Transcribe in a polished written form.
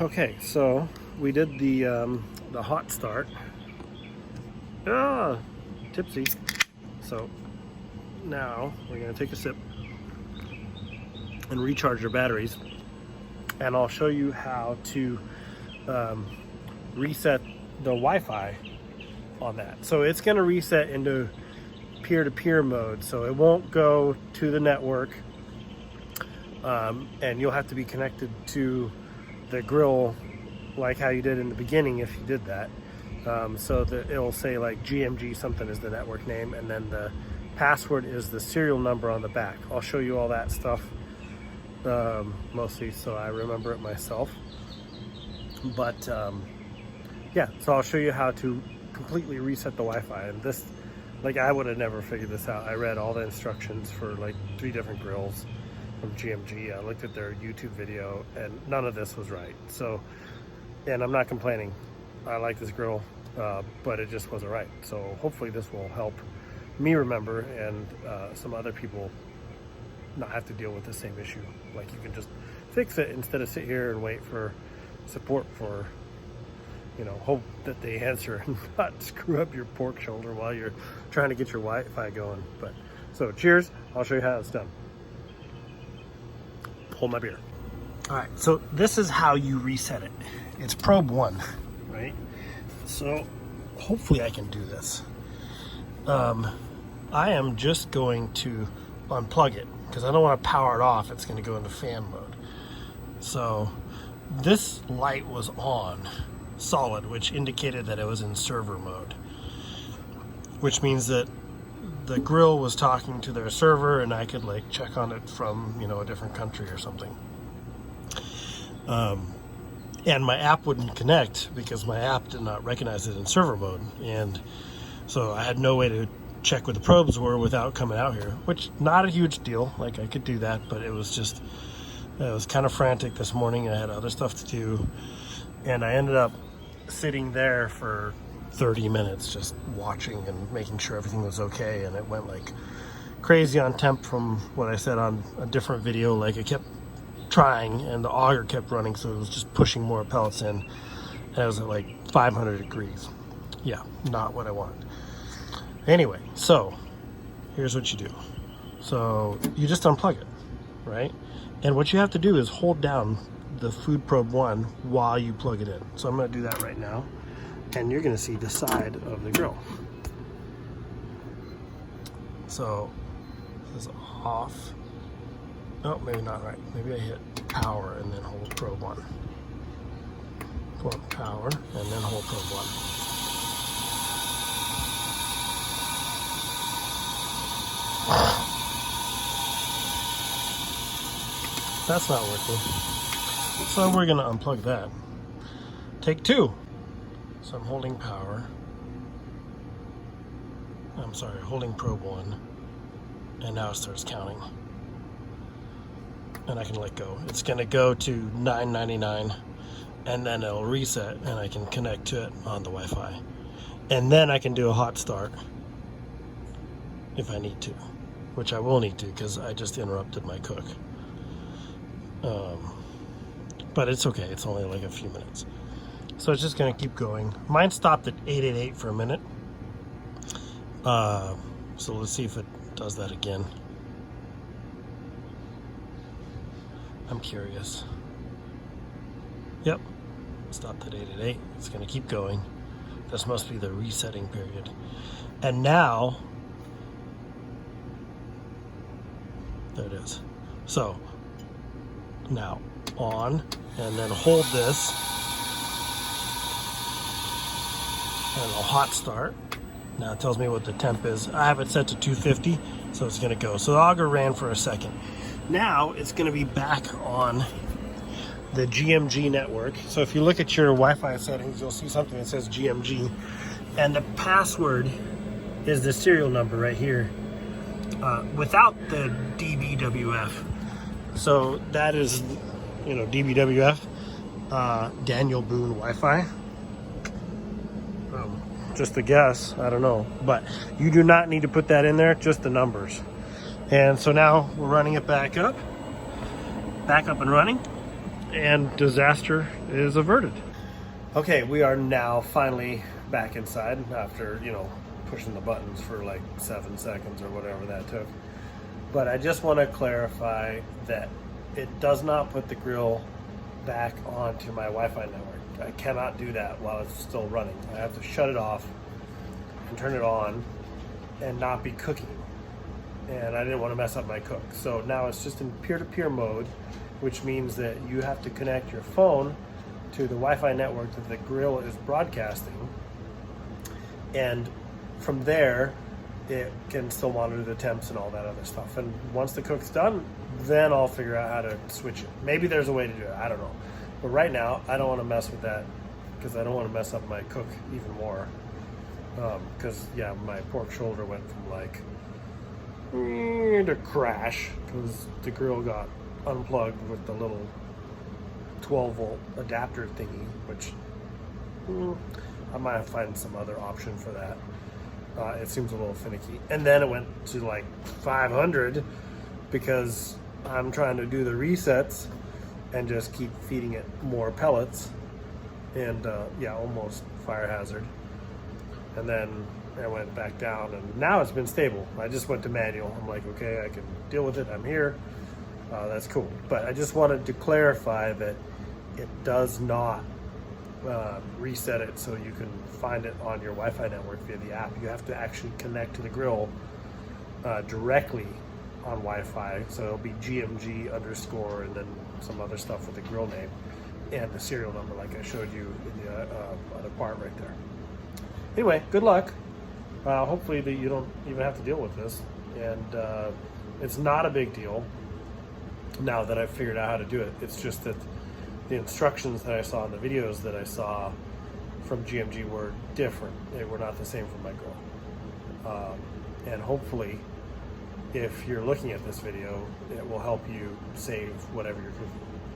Okay, so we did the hot start. Tipsy. So now we're gonna take a sip and recharge your batteries, and I'll show you how to reset the Wi-Fi on that. So it's gonna reset into peer-to-peer mode, so it won't go to the network, and you'll have to be connected to the grill like how you did in the beginning if you did that. So that it'll say like GMG something is the network name, and then the password is the serial number on the back. I'll show you all that stuff mostly so I remember it myself, but yeah, so I'll show you how to completely reset the Wi-Fi. And this, like, I would have never figured this out. I read all the instructions for like 3 different grills from GMG. I looked at their YouTube video and none of this was right. So, and I'm not complaining. I like this grill, but it just wasn't right. So hopefully this will help me remember, and some other people not have to deal with the same issue. Like, you can just fix it instead of sit here and wait for support for, you know, hope that they answer and not screw up your pork shoulder while you're trying to get your Wi-Fi going. But so cheers, I'll show you how it's done. Hold my beer. All right, so this is how you reset it. It's probe 1, right? So hopefully I can do this. I am just going to unplug it because I don't want to power it off. It's going to go into fan mode. So this light was on solid, which indicated that it was in server mode, which means that the grill was talking to their server and I could like check on it from, you know, a different country or something. And my app wouldn't connect because my app did not recognize it in server mode. And so I had no way to check what the probes were without coming out here, which not a huge deal. Like, I could do that, but it was just, it was kind of frantic this morning. I had other stuff to do. And I ended up sitting there for 30 minutes just watching and making sure everything was okay. And it went like crazy on temp from what I said on a different video. Like, it kept trying and the auger kept running, so it was just pushing more pellets in, and it was at like 500 degrees. Yeah, not what I wanted. Anyway, so here's what you do. So you just unplug it, right? And what you have to do is hold down the food probe 1 while you plug it in. So I'm going to do that right now, and you're going to see the side of the grill. So this is off. Oh, maybe not right. Maybe I hit power and then hold probe 1. Pull up power and then hold probe 1. That's not working. So we're going to unplug that. Take 2. So I'm holding power. I'm sorry, holding probe 1. And now it starts counting. And I can let go. It's going to go to 999, and then it'll reset, and I can connect to it on the Wi-Fi. And then I can do a hot start if I need to, which I will need to because I just interrupted my cook. But it's okay. It's only like a few minutes. So it's just going to keep going. Mine stopped at 888 for a minute. So let's see if it does that again. I'm curious. Yep, stopped at 888. It's going to keep going. This must be the resetting period. And now, there it is. So, now on, and then hold this, and I'll hot start. Now it tells me what the temp is. I have it set to 250, so it's going to go. So the auger ran for a second. Now it's going to be back on the GMG network. So if you look at your Wi-Fi settings, you'll see something that says GMG, and the password is the serial number right here, without the DBWF. So that is, you know, DBWF, Daniel Boone Wi-Fi. Just a guess, I don't know, but you do not need to put that in there, just the numbers. And so now we're running it back up and running. and disaster is averted. Okay, we are now finally back inside after, pushing the buttons for like 7 seconds or whatever that took. But I just want to clarify that it does not put the grill back onto my Wi-Fi network. I cannot do that while it's still running. I have to shut it off and turn it on and not be cooking. And I didn't want to mess up my cook. So now it's just in peer-to-peer mode, which means that you have to connect your phone to the Wi-Fi network that the grill is broadcasting. And from there, it can still monitor the temps and all that other stuff. And once the cook's done, then I'll figure out how to switch it. Maybe there's a way to do it, I don't know. But right now, I don't want to mess with that because I don't want to mess up my cook even more. Because, yeah, my pork shoulder went from like to crash because the grill got unplugged with the little 12-volt adapter thingy, which I might have to find some other option for that. It seems a little finicky. And then it went to like 500 because I'm trying to do the resets and just keep feeding it more pellets. And yeah, almost fire hazard. And then I went back down and now it's been stable. I just went to manual. I'm like, okay, I can deal with it. I'm here. That's cool. But I just wanted to clarify that it does not reset it so you can find it on your Wi-Fi network via the app. You have to actually connect to the grill directly on Wi-Fi. So it'll be GMG underscore and then some other stuff with the grill name and the serial number like I showed you in the other part right there. Anyway, good luck. Hopefully that you don't even have to deal with this. And it's not a big deal now that I've figured out how to do it. It's just that the instructions that I saw in the videos that I saw from GMG were different. They were not the same for my grill. And hopefully, if you're looking at this video, it will help you save whatever you're cooking.